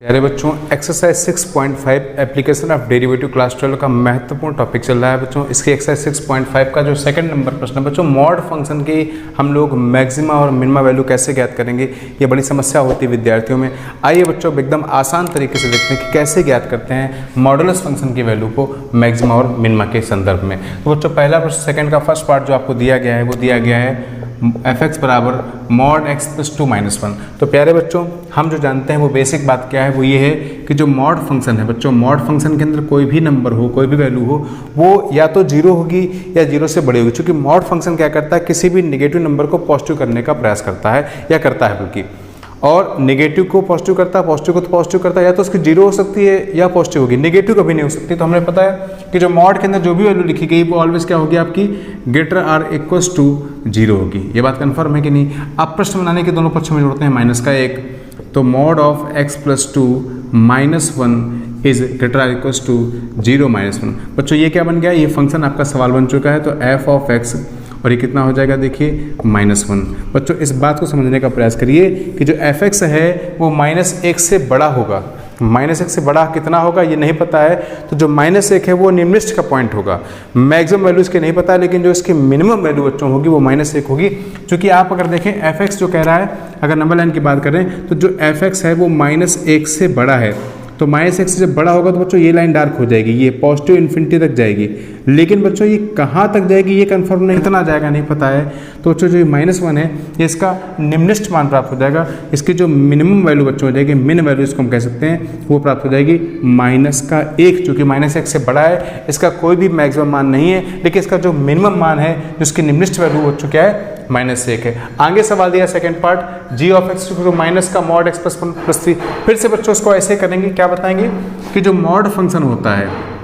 प्यारे बच्चों, exercise 6.5 application of derivative class 12 का महत्वपूर्ण टॉपिक चल रहा है बच्चों। इसकी एक्सरसाइज 6.5 का जो सेकंड नंबर प्रश्न है बच्चों, मॉड फंक्शन की हम लोग मैक्सिमा और मिनिमा वैल्यू कैसे ज्ञात करेंगे, ये बड़ी समस्या होती है विद्यार्थियों में। आइए बच्चों एकदम आसान तरीके से देखते हैं कि कैसे ज्ञात करते हैं मॉडुलस फंक्शन की वैल्यू को मैक्सिमा और मिनिमा के संदर्भ में। तो बच्चों पहला प्रश्न सेकेंड का फर्स्ट पार्ट जो आपको दिया गया है वो दिया गया है f(x) बराबर मॉड x प्लस 2 माइनस 1। तो प्यारे बच्चों हम जो जानते हैं वो बेसिक बात क्या है, वो ये है कि जो मॉड फंक्शन है बच्चों, मॉड फंक्शन के अंदर कोई भी नंबर हो, कोई भी वैल्यू हो, वो या तो जीरो होगी या जीरो से बड़ी होगी। क्योंकि मॉड फंक्शन क्या करता है, किसी भी नेगेटिव नंबर को पॉजिटिव करने का प्रयास करता है या करता है बल्कि, और नेगेटिव को पॉजिटिव करता है, पॉजिटिव को तो पॉजिटिव करता है। या तो उसकी जीरो हो सकती है या पॉजिटिव होगी, नेगेटिव कभी नहीं हो सकती। तो हमें पता है कि जो मॉड के अंदर जो भी वैल्यू लिखी गई वो ऑलवेज क्या होगी, आपकी greater or equals to zero होगी। ये बात कंफर्म है कि नहीं। अब प्रश्न बनाने के दोनों पक्षों में जोड़ते हैं माइनस का एक, तो mod of x plus 2 minus 1 is greater or equals to zero minus 1। बच्चों ये क्या बन गया, ये फंक्शन आपका सवाल बन चुका है। तो f ऑफ x और ये कितना हो जाएगा, देखिए -1। बच्चों इस बात को समझने का प्रयास करिए कि जो f(x) है वो -1 से बड़ा होगा। -1 से बड़ा कितना होगा ये नहीं पता है, तो जो -1 है वो निम्नलिखित का पॉइंट होगा। मैक्सिमम वैल्यू इसके नहीं पता है, लेकिन जो इसकी मिनिमम वैल्यू बच्चों होगी वो -1 होगी। क्योंकि आप अगर देखें f(x) जो कह रहा है, अगर नंबर लाइन की बात करें तो जो f(x) है वो -1 से बड़ा है। तो -1 से जब बड़ा होगा तो बच्चों ये लाइन डार्क हो जाएगी, ये पॉजिटिव इन्फिनिटी तक जाएगी। लेकिन बच्चों ये कहाँ तक जाएगी ये कंफर्म नहीं, कितना जाएगा नहीं पता है। तो बच्चों जो -1 है ये इसका निम्नलिखित मान प्राप्त हो जाएगा। इसकी जो मिनिमम वैल्यू बच्चों हो जाएगी, मिन वैल्यू इसको हम कह सकते हैं, वो प्राप्त हो जाएगी -1, जो कि -1 से बड़ा है। इसका कोई भी मैक्सिमम मान नहीं है, लेकिन इसका जो मिनिमम मान है, जिसकी निम्नलिखित वैल्यू बच्चों क्या है, -1 है। आगे सवाल दिया second part, g of x तो माइनस का मॉड x प्लस 1 प्लस 3। फिर से बच्चों इसको ऐसे करेंगे, क्या बताएंगे कि जो मॉड फंक्शन होता है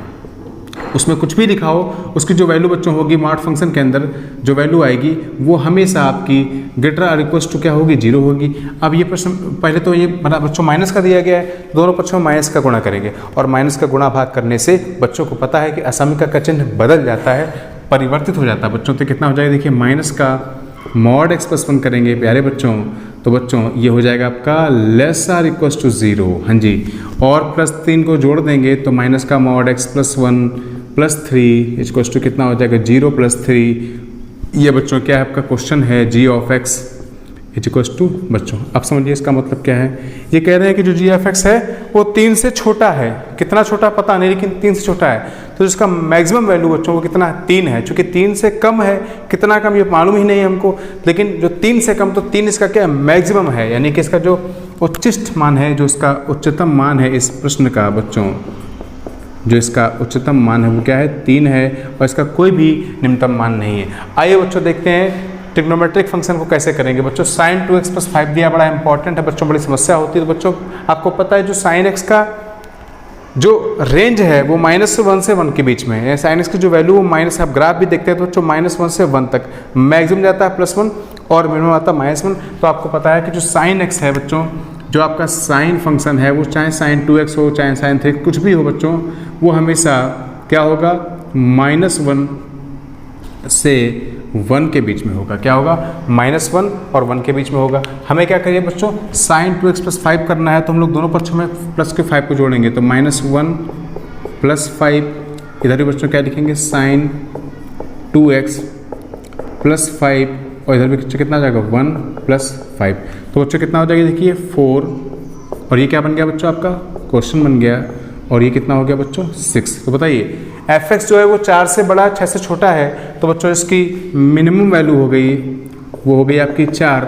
उसमें कुछ भी लिखा हो, उसकी जो वैल्यू बच्चों होगी मॉड फंक्शन के अंदर जो वैल्यू आएगी वो हमेशा आपकी ग्रेटर आर इक्वल्स टू क्या होगी, जीरो होगी। अब ये प्रश्न पहले तो ये बच्चों माइनस का दिया गया है, दोनों पक्षों में माइनस का गुणा करेंगे, और माइनस का गुणा भाग करने से बच्चों को पता है कि असामयिका का चिन्ह बदल जाता है, परिवर्तित हो जाता है बच्चों। तो कितना हो जाएगा, देखिए माइनस का मॉड x प्लस 1 करेंगे प्यारे बच्चों, तो बच्चों ये हो जाएगा आपका less or equals to zero, हाँ जी। और +3 को जोड़ देंगे तो माइनस का mod x plus 1 plus 3 equals to कितना हो जाएगा, 0 + 3। ये बच्चों क्या है आपका क्वेश्चन है, g of x equals to. बच्चों अब समझिए इसका मतलब क्या है, ये कह रहे हैं कि जो g ऑफ x है वो 3 से छोटा है। कितना छोटा पता नहीं, लेकिन 3 से छोटा है। तो जिसका मैक्सिमम वैल्यू बच्चों को कितना है, 3 है। चूंकि 3 से कम है, कितना कम ये मालूम ही नहीं है हमको, लेकिन जो 3 से कम, तो 3 इसका क्या मैक्सिमम है, यानी कि इसका जो उच्चिष्ट मान है, जो इसका उच्चतम मान है इस प्रश्न का बच्चों, जो इसका उच्चतम मान है वो क्या है, 3 है, और इसका कोई भी निम्नतम मान नहीं है। आइए बच्चों देखते हैं ट्रिग्नोमेट्रिक फंक्शन को कैसे करेंगे। बच्चों sin 2x + 5 दिया, बड़ा इंपॉर्टेंट है बच्चों, बड़ी समस्या होती है। तो बच्चों आपको पता है जो sin x का जो रेंज है वो -1 से 1 के बीच में है। sin x की जो वैल्यू वो माइनस, आप ग्राफ भी देखते हैं तो बच्चों -1 से 1 तक, मैक्सिमम जाता है +1 और मिनिमम आता है -1। तो आपको पता है कि जो sin x है बच्चों, जो आपका साइन फंक्शन है, वो चाहे sin 2x हो चाहे sin 3 कुछ भी हो बच्चों, वो हमेशा क्या होगा, -1 से 1 के बीच में होगा। क्या होगा, -1 और 1 के बीच में होगा। हमें क्या करिए बच्चों, sin 2x + 5 करना है, तो हम लोग दोनों पक्षों में प्लस के 5 को जोड़ेंगे, तो -1 + 5। इधर भी बच्चों क्या लिखेंगे, sin 2x + 5, और इधर भी बच्चों कितना आ जाएगा, 1 + 5। तो बच्चों कितना हो जाएगा, देखिए 4, और ये क्या बन गया बच्चों, आपका क्वेश्चन बन गया। और ये कितना हो गया बच्चों, 6। तो बताइए f(x) जो है वो 4 से बड़ा 6 से छोटा है, तो बच्चों इसकी मिनिमम वैल्यू हो गई, वो हो गई आपकी 4,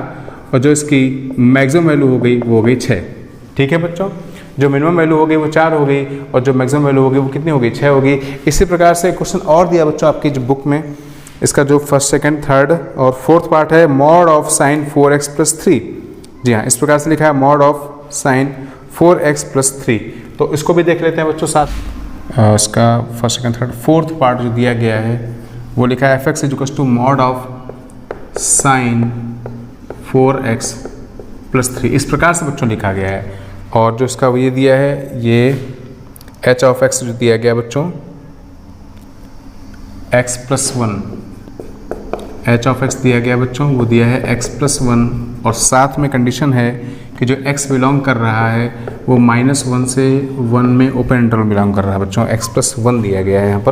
और जो इसकी मैक्सिमम वैल्यू हो गई वो हो गई 6। ठीक है बच्चों, जो मिनिमम वैल्यू हो गई वो 4 हो गई, और जो मैक्सिमम वैल्यू हो गई वो कितनी हो गई, 6 हो गई। इसी प्रकार से क्वेश्चन और दिया बच्चों आपकी जो बुक में, इसका जो फर्स्ट सेकेंड थर्ड और फोर्थ पार्ट है, मॉड ऑफ sin 4x + 3। जी हाँ, इस प्रकार से लिखा है, मॉड ऑफ sin 4x + 3। तो इसको भी देख लेते हैं बच्चों साथ। इसका first second third fourth part जो दिया गया है वो लिखा है f(x) equals to mod of sin 4x + 3। इस प्रकार से बच्चों लिखा गया है। और जो इसका ये दिया है, ये h ऑफ x जो दिया गया बच्चों, x + 1, h ऑफ x दिया गया बच्चों, वो दिया है x + 1, और साथ में कंडीशन है कि जो x बिलोंग कर रहा है वो -1 से 1 में ओपन इंटरवल बिलोंग कर रहा है बच्चों, x+1 दिया गया है यहाँ पर।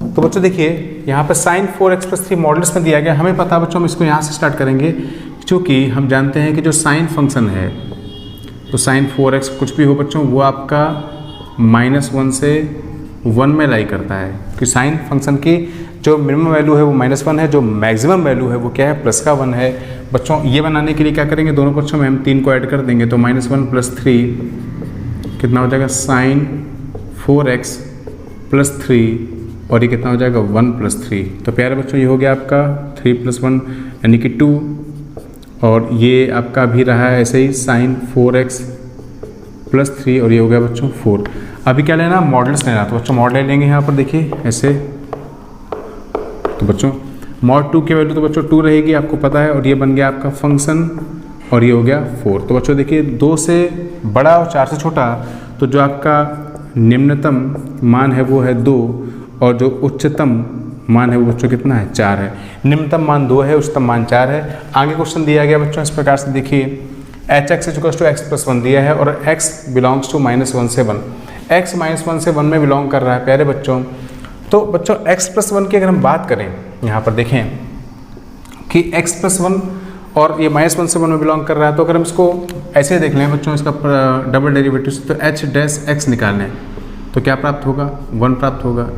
तो बच्चों देखिए यहाँ पर sin 4x+3 मॉडल्स में दिया गया, हमें पता है बच्चों हम इसको यहाँ से स्टार्ट करेंगे, क्योंकि हम जानते हैं कि जो साइन फंक्शन है तो sin 4x कुछ भी हो बच्चों वो आपका -1 से 1 में लाई करता है, कि साइन फंक्शन की जो मिनिमम वैल्यू है वो -1 है, जो मैक्सिमम वैल्यू है वो क्या है +1 है। बच्चों ये बनाने के लिए क्या करेंगे, दोनों पक्षों में हम 3 को ऐड कर देंगे, तो -1 + 3 कितना हो जाएगा sin 4x + 3 और ये कितना हो जाएगा 1 + 3। तो प्यारे बच्चों ये हो गया आपका 3 + 1 यानी कि 2, और ये आपका भी रहा है ऐसे ही sin 4x + 3 और ये हो गया बच्चों 4। अभी क्या लेना, मॉडल्स लेना, तो बच्चों मॉडल लेंगे यहाँ पर देखिए ऐसे। तो बच्चों mod 2 की वैल्यू तो बच्चों 2 रहेगी आपको पता है, और ये बन गया आपका फंक्शन और ये हो गया 4। तो बच्चों देखिए 2 से बड़ा और 4 से छोटा, तो जो आपका निम्नतम मान है वो है 2 और जो उच्चतम मान है वो बच्चों कितना है 4 है। निम्नतम मान 2 है, उच्चतम मान 4 है। आगे क्वेश्चन दिया गया बच्चों इस प्रकार से देखिए, hx = x+1 दिया है और x बिलोंग्स टू -1 से 1, x -1 से 1 में बिलोंग कर रहा है प्यारे बच्चों। तो बच्चों x+1 की अगर हम बात करें यहाँ पर देखें कि x+1 और ये -1 से 1 में बिलोंग कर रहा है, तो अगर हम इसको ऐसे देख लें बच्चों इसका डबल डेरिवेटिव, तो h' निकालें तो क्या प्राप्त होगा 1 प्राप्त होगा।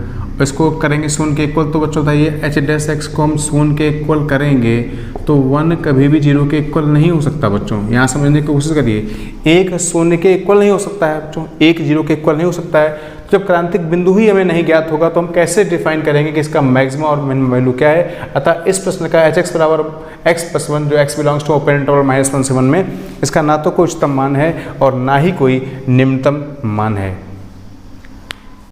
इसको करेंगे 0 के इक्वल, तो बच्चों बताइए h' को हम 0 के इक्वल करेंगे तो 1 कभी भी 0 के इक्वल नहीं हो सकता बच्चों, यहाँ समझने की कोशिश करिए। 1 0 के इक्वल नहीं हो सकता है बच्चों, 1 0 के इक्वल नहीं हो सकता है। तो जब क्रांतिक बिंदु ही हमें नहीं ज्ञात होगा तो हम कैसे डिफाइन करेंगे कि इसका मैक्सिमम और मिनिमम वैल्यू क्या है। अतः इस प्रश्न का hx = x+1 जो x belongs to open interval -1 से 1 में, इसका ना तो कोई उच्चतम मान है और ना ही कोई निम्नतम मान है।